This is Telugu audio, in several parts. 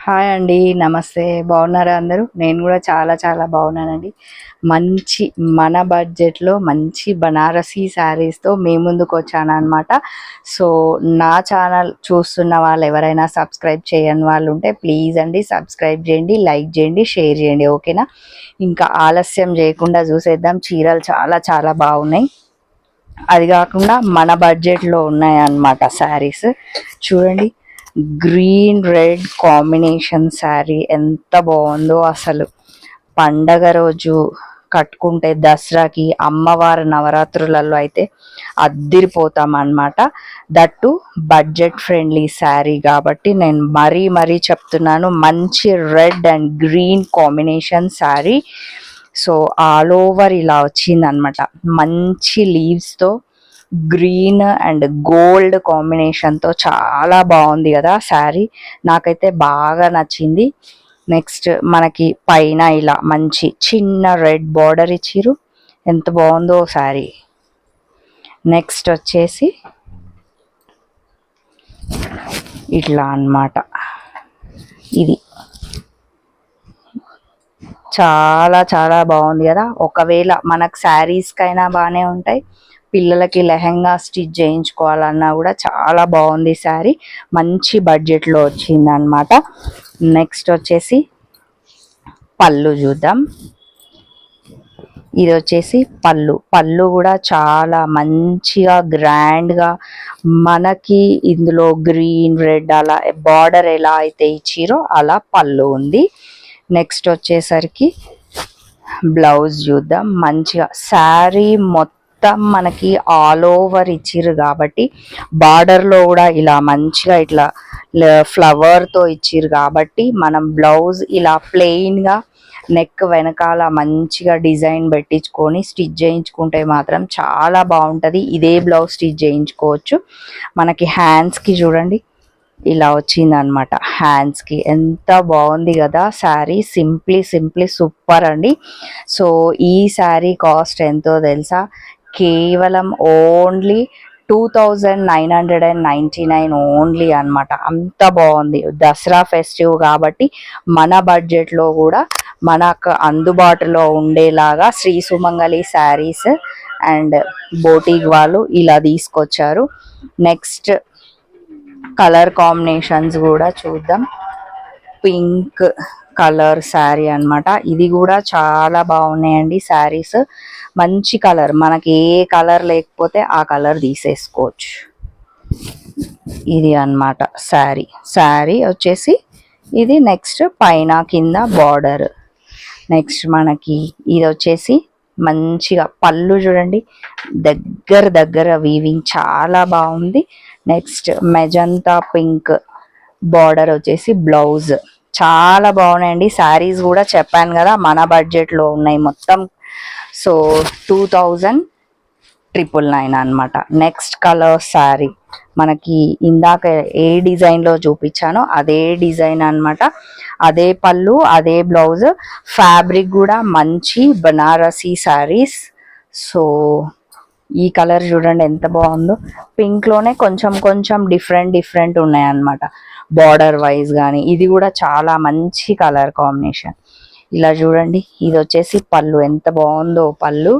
హాయ్ అండి. నమస్తే. బాగున్నారా అందరూ? నేను కూడా చాలా చాలా బాగున్నానండి. మంచి మన బడ్జెట్‌లో మంచి బనారసీ శారీస్‌తో మీ ముందుకొచ్చాననమాట. సో, నా ఛానల్ చూస్తున్న వాళ్ళు ఎవరైనా సబ్స్క్రైబ్ చేయని వాళ్ళు ఉంటే ప్లీజ్ అండి సబ్స్క్రైబ్ చేయండి, లైక్ చేయండి, షేర్ చేయండి. ఓకేనా? ఇంకా ఆలస్యం చేయకుండా చూసేద్దాం. చీరలు చాలా చాలా బాగున్నాయి. అది కాకుండా మన బడ్జెట్లో ఉన్నాయన్నమాట శారీస్. చూడండి, గ్రీన్ రెడ్ కాంబినేషన్ శారీ ఎంత బాగుందో అసలు. పండగ రోజు కట్టుకుంటే దసరాకి, అమ్మవారి నవరాత్రులలో అయితే అద్దిరిపోతాం అన్నమాట. దట్టు బడ్జెట్ ఫ్రెండ్లీ శారీ కాబట్టి నేను మరీ చెప్తున్నాను, మంచి red and green combination sari. So all over ఇలా వచ్చిందనమాట. మంచి లీవ్స్తో గ్రీన్ అండ్ గోల్డ్ కాంబినేషన్తో చాలా బాగుంది కదా శారీ. నాకైతే బాగా నచ్చింది. నెక్స్ట్ మనకి పైన ఇలా మంచి చిన్న రెడ్ బార్డర్ ఇచ్చిరు. ఎంత బాగుందో శారీ. నెక్స్ట్ వచ్చేసి ఇట్లా అన్నమాట. ఇది చాలా చాలా బాగుంది కదా. ఒకవేళ మనకు శారీస్కైనా బాగానే ఉంటాయి, పిల్లలకి లెహెంగా స్టిచ్ చేయించుకోవాలన్నా కూడా చాలా బాగుంది శారీ. మంచి బడ్జెట్లో వచ్చింది అనమాట. నెక్స్ట్ వచ్చేసి పళ్ళు చూద్దాం. ఇది వచ్చేసి పళ్ళు కూడా చాలా మంచిగా గ్రాండ్గా మనకి ఇందులో గ్రీన్ రెడ్ అలా బార్డర్ ఎలా అయితే ఇచ్చిరో అలా పళ్ళు ఉంది. నెక్స్ట్ వచ్చేసరికి బ్లౌజ్ చూద్దాం. మంచిగా శారీ మొత్తం మనకి ఆల్ ఓవర్ ఇచ్చిరు కాబట్టి బార్డర్లో కూడా ఇలా మంచిగా ఇట్లా ఫ్లవర్తో ఇచ్చిరు కాబట్టి మనం బ్లౌజ్ ఇలా ప్లెయిన్గా నెక్ వెనకాల మంచిగా డిజైన్ పెట్టించుకొని స్టిచ్ చేయించుకుంటే మాత్రం చాలా బాగుంటుంది. ఇదే బ్లౌజ్ స్టిచ్ చేయించుకోవచ్చు. మనకి హ్యాండ్స్కి చూడండి ఇలా వచ్చిందనమాట. హ్యాండ్స్కి ఎంత బాగుంది కదా శారీ. సింప్లీ సూపర్ అండి. సో ఈ శారీ కాస్ట్ ఎంతో తెలుసా? కేవలం ఓన్లీ 2999 ఓన్లీ అనమాట. అంత బాగుంది. దసరా ఫెస్టివ్ కాబట్టి మన బడ్జెట్లో కూడా మనకు అందుబాటులో ఉండేలాగా Shri Sumangali sarees and boutique వాళ్ళు ఇలా తీసుకొచ్చారు. నెక్స్ట్ కలర్ కాంబినేషన్స్ కూడా చూద్దాం. పింక్ కలర్ శారీ అనమాట. ఇది కూడా చాలా బాగున్నాయండి శారీస్. మంచి కలర్, మనకి ఏ కలర్ లేకపోతే ఆ కలర్ తీసేసుకోవచ్చు. ఇది అన్నమాట శారీ వచ్చేసి ఇది. నెక్స్ట్ పైన కింద బార్డర్. నెక్స్ట్ మనకి ఇది వచ్చేసి మంచిగా పళ్ళు చూడండి, దగ్గర వీవింగ్ చాలా బాగుంది. నెక్స్ట్ మెజంతా పింక్ బార్డర్ వచ్చేసి బ్లౌజ్. చాలా బాగున్నాయండి శారీస్ కూడా. చెప్పాను కదా మన బడ్జెట్లో ఉన్నాయి మొత్తం. సో 2999 అనమాట. నెక్స్ట్ కలర్ శారీ మనకి ఇందాక ఏ డిజైన్లో చూపించానో అదే డిజైన్ అనమాట. అదే పళ్ళు, అదే బ్లౌజ్. ఫ్యాబ్రిక్ కూడా మంచి బనారసీ శారీస్. సో ఈ కలర్ చూడండి ఎంత బాగుందో. పింక్లోనే కొంచెం డిఫరెంట్ ఉన్నాయి అన్నమాట బార్డర్ వైజ్ కానీ. ఇది కూడా చాలా మంచి కలర్ కాంబినేషన్. ఇలా చూడండి. ఇది వచ్చేసి పళ్ళు, ఎంత బాగుందో పళ్ళు.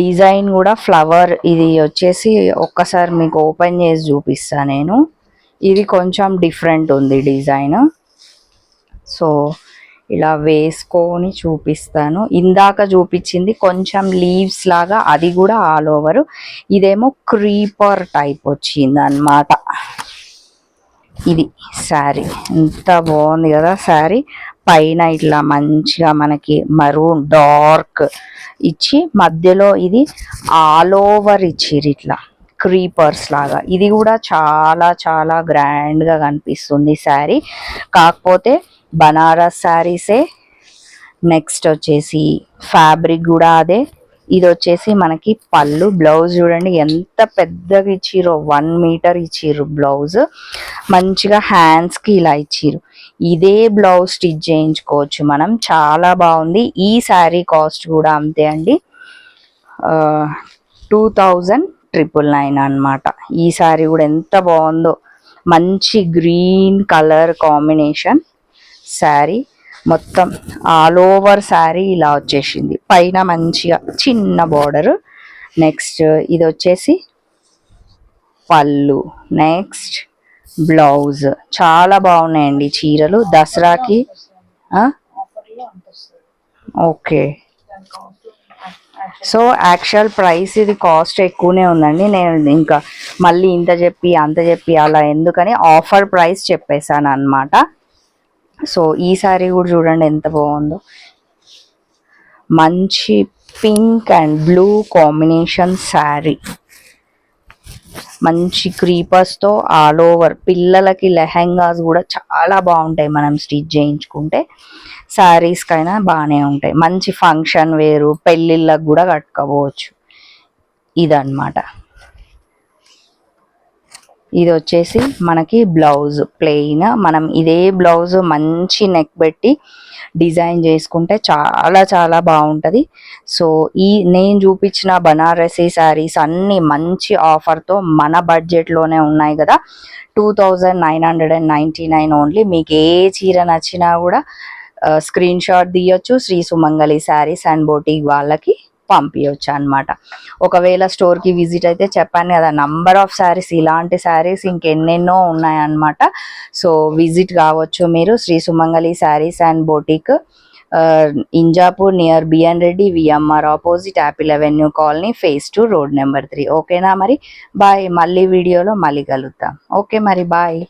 డిజైన్ కూడా ఫ్లవర్. ఇది వచ్చేసి ఒక్కసారి మీకు ఓపెన్ చేసి చూపిస్తా నేను. ఇది కొంచెం డిఫరెంట్ ఉంది డిజైన్. సో ఇలా వేసుకొని చూపిస్తాను. ఇందాక చూపించింది కొంచెం లీవ్స్ లాగా, అది కూడా ఆల్ ఓవర్. ఇదేమో క్రీపర్ టైప్ వచ్చింది అన్నమాట. ఇది శారీ ఎంత బాగుంది కదా శారీ. పైన ఇట్లా మంచిగా మనకి మరూన్ డార్క్ ఇచ్చి మధ్యలో ఇది ఆల్ ఓవర్ ఇచ్చిరు ఇట్లా క్రీపర్స్ లాగా. ఇది కూడా చాలా చాలా గ్రాండ్గా కనిపిస్తుంది శారీ. కాకపోతే బనారస్ శారీసే. నెక్స్ట్ వచ్చేసి ఫ్యాబ్రిక్ కూడా అదే. ఇది వచ్చేసి మనకి పళ్ళు. బ్లౌజ్ చూడండి ఎంత పెద్దగా ఇచ్చిరో, 1 మీటర్ ఇచ్చిర్రు బ్లౌజ్. మంచిగా హ్యాండ్స్కి ఇలా ఇచ్చిర్రు. ఇదే బ్లౌజ్ స్టిచ్ చేయించుకోవచ్చు మనం. చాలా బాగుంది. ఈ శారీ కాస్ట్ కూడా అంతే అండి, 2999 అనమాట. ఈ శారీ కూడా ఎంత బాగుందో. మంచి గ్రీన్ కలర్ కాంబినేషన్ శారీ. మొత్తం ఆల్ ఓవర్ శారీ ఇలా వచ్చేసింది, పైన మంచిగా చిన్న బార్డర్. నెక్స్ట్ ఇది వచ్చేసి పళ్ళు, నెక్స్ట్ బ్లౌజ్. చాలా బాగున్నాయండి చీరలు దసరాకి. ఓకే, సో యాక్చువల్ ప్రైస్ ఇది కాస్ట్ ఎక్కువనే ఉందండి. నేను ఇంకా మళ్ళీ ఇంత చెప్పి అంత చెప్పి అలా ఎందుకని ఆఫర్ ప్రైస్ చెప్పేశాను అనమాట. సో ఈ శారీ కూడా చూడండి ఎంత బాగుందో, మంచి pink and blue combination sari. మంచి క్రీపర్స్తో ఆల్ ఓవర్. పిల్లలకి లెహెంగాస్ కూడా చాలా బాగుంటాయి మనం స్టిచ్ చేయించుకుంటే, శారీస్కైనా బాగానే ఉంటాయి. మంచి ఫంక్షన్ వేరు, పెళ్ళిళ్ళకు కూడా కట్టుకోవచ్చు. ఇదన్నమాట. ఇది వచ్చేసి మనకి బ్లౌజ్ ప్లెయిన్. మనం ఇదే బ్లౌజ్ మంచి నెక్ పెట్టి డిజైన్ చేసుకుంటే చాలా చాలా బాగుంటుంది. సో ఈ నేను చూపించిన బనారసీ శారీస్ అన్నీ మంచి ఆఫర్తో మన బడ్జెట్లోనే ఉన్నాయి కదా. 2999 ఓన్లీ. మీకు ఏ చీర నచ్చినా కూడా స్క్రీన్ షాట్ తీయొచ్చు, Shri Sumangali sarees and boutique వాళ్ళకి పంపించవచ్చు అనమాట. ఒకవేళ స్టోర్కి విజిట్ అయితే చెప్పాను కదా, నంబర్ ఆఫ్ శారీస్, ఇలాంటి శారీస్ ఇంకెన్నెన్నో ఉన్నాయన్నమాట. సో విజిట్ కావచ్చు మీరు, Shri Sumangali sarees and boutique, Injapur near BN Reddy, VMR opposite, Apple avenue colony, phase 2 road number 3. ఓకేనా మరి, బాయ్. మళ్ళీ వీడియోలో మళ్ళీ కలుద్దాం. ఓకే మరి, బాయ్.